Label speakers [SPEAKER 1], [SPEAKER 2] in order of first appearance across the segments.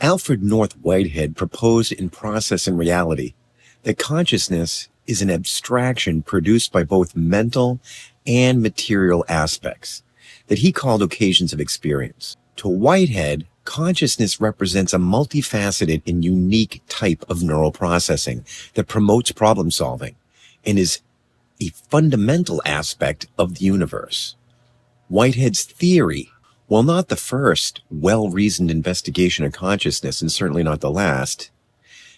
[SPEAKER 1] Alfred North Whitehead proposed in Process and Reality that consciousness is an abstraction produced by both mental and material aspects that he called occasions of experience. To Whitehead, consciousness represents a multifaceted and unique type of neural processing that promotes problem solving and is a fundamental aspect of the universe. Whitehead's theory, while not the first well-reasoned investigation of consciousness, and certainly not the last,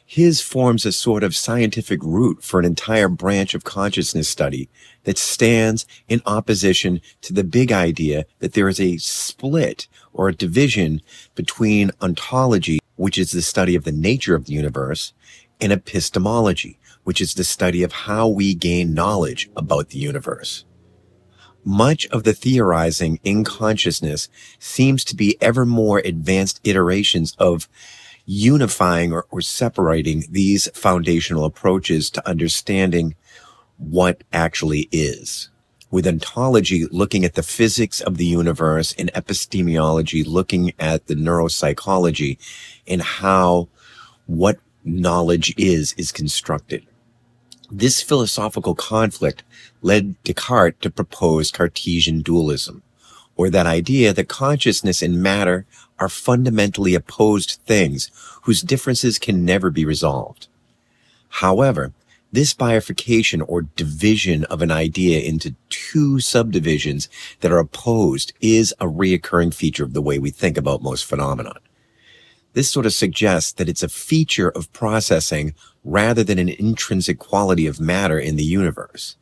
[SPEAKER 1] his forms a sort of scientific root for an entire branch of consciousness study that stands in opposition to the big idea that there is a split or a division between ontology, which is the study of the nature of the universe, and epistemology, which is the study of how we gain knowledge about the universe. Much of the theorizing in consciousness seems to be ever more advanced iterations of unifying or separating these foundational approaches to understanding what actually is, with ontology looking at the physics of the universe and epistemology looking at the neuropsychology and how what knowledge is constructed. This philosophical conflict led Descartes to propose Cartesian dualism, or that idea that consciousness and matter are fundamentally opposed things whose differences can never be resolved. However, this bifurcation or division of an idea into two subdivisions that are opposed is a reoccurring feature of the way we think about most phenomena. This sort of suggests that it's a feature of processing rather than an intrinsic quality of matter in the universe.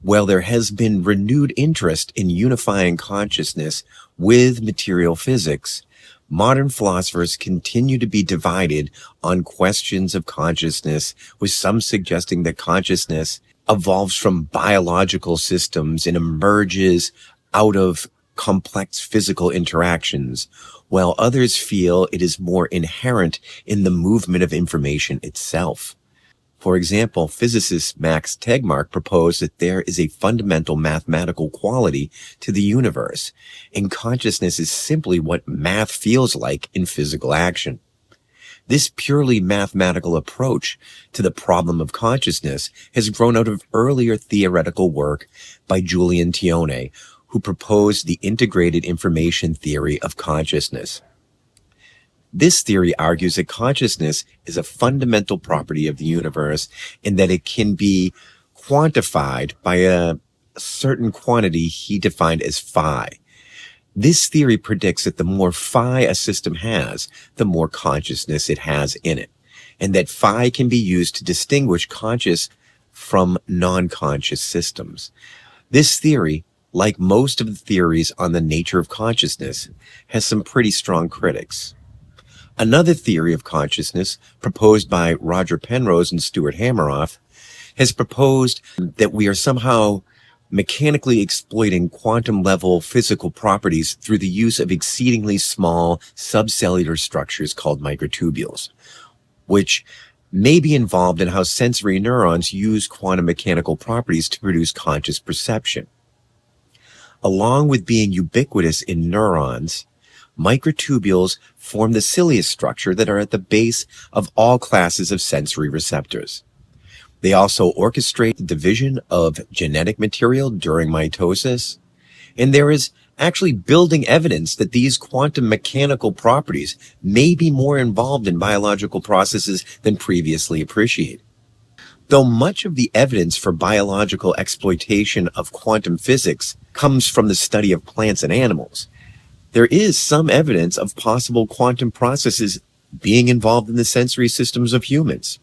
[SPEAKER 1] While there has been renewed interest in unifying consciousness with material physics, modern philosophers continue to be divided on questions of consciousness, with some suggesting that consciousness evolves from biological systems and emerges out of complex physical interactions, while others feel it is more inherent in the movement of information itself. For example, physicist Max Tegmark proposed that there is a fundamental mathematical quality to the universe, and consciousness is simply what math feels like in physical action. This purely mathematical approach to the problem of consciousness has grown out of earlier theoretical work by Giulio Tononi, who proposed the integrated information theory of consciousness. This theory argues that consciousness is a fundamental property of the universe and that it can be quantified by a certain quantity he defined as phi. This theory predicts that the more phi a system has, the more consciousness it has in it, and that phi can be used to distinguish conscious from non-conscious systems. This theory, like most of the theories on the nature of consciousness, has some pretty strong critics. Another theory of consciousness, proposed by Roger Penrose and Stuart Hameroff, has proposed that we are somehow mechanically exploiting quantum-level physical properties through the use of exceedingly small subcellular structures called microtubules, which may be involved in how sensory neurons use quantum mechanical properties to produce conscious perception. Along with being ubiquitous in neurons, microtubules form the cilious structure that are at the base of all classes of sensory receptors. They also orchestrate the division of genetic material during mitosis, and there is actually building evidence that these quantum mechanical properties may be more involved in biological processes than previously appreciated. Though much of the evidence for biological exploitation of quantum physics comes from the study of plants and animals, there is some evidence of possible quantum processes being involved in the sensory systems of humans.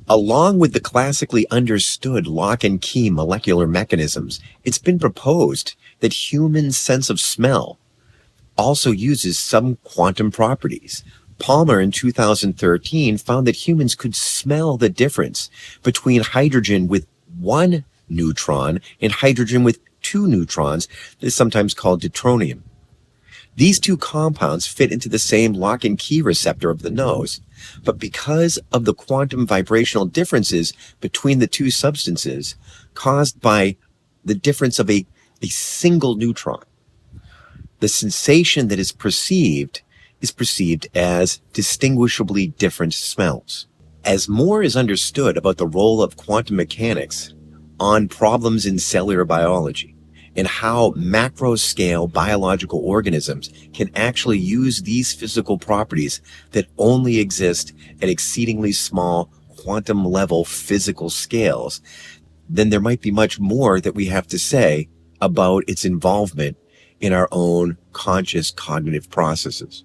[SPEAKER 1] Along with the classically understood lock and key molecular mechanisms, it's been proposed that human sense of smell also uses some quantum properties. Palmer in 2013 found that humans could smell the difference between hydrogen with one neutron and hydrogen with two neutrons that is sometimes called deuteronium. These two compounds fit into the same lock and key receptor of the nose, but because of the quantum vibrational differences between the two substances caused by the difference of a single neutron, the sensation that is perceived is perceived as distinguishably different smells. As more is understood about the role of quantum mechanics on problems in cellular biology and how macro-scale biological organisms can actually use these physical properties that only exist at exceedingly small quantum-level physical scales, then there might be much more that we have to say about its involvement in our own conscious cognitive processes.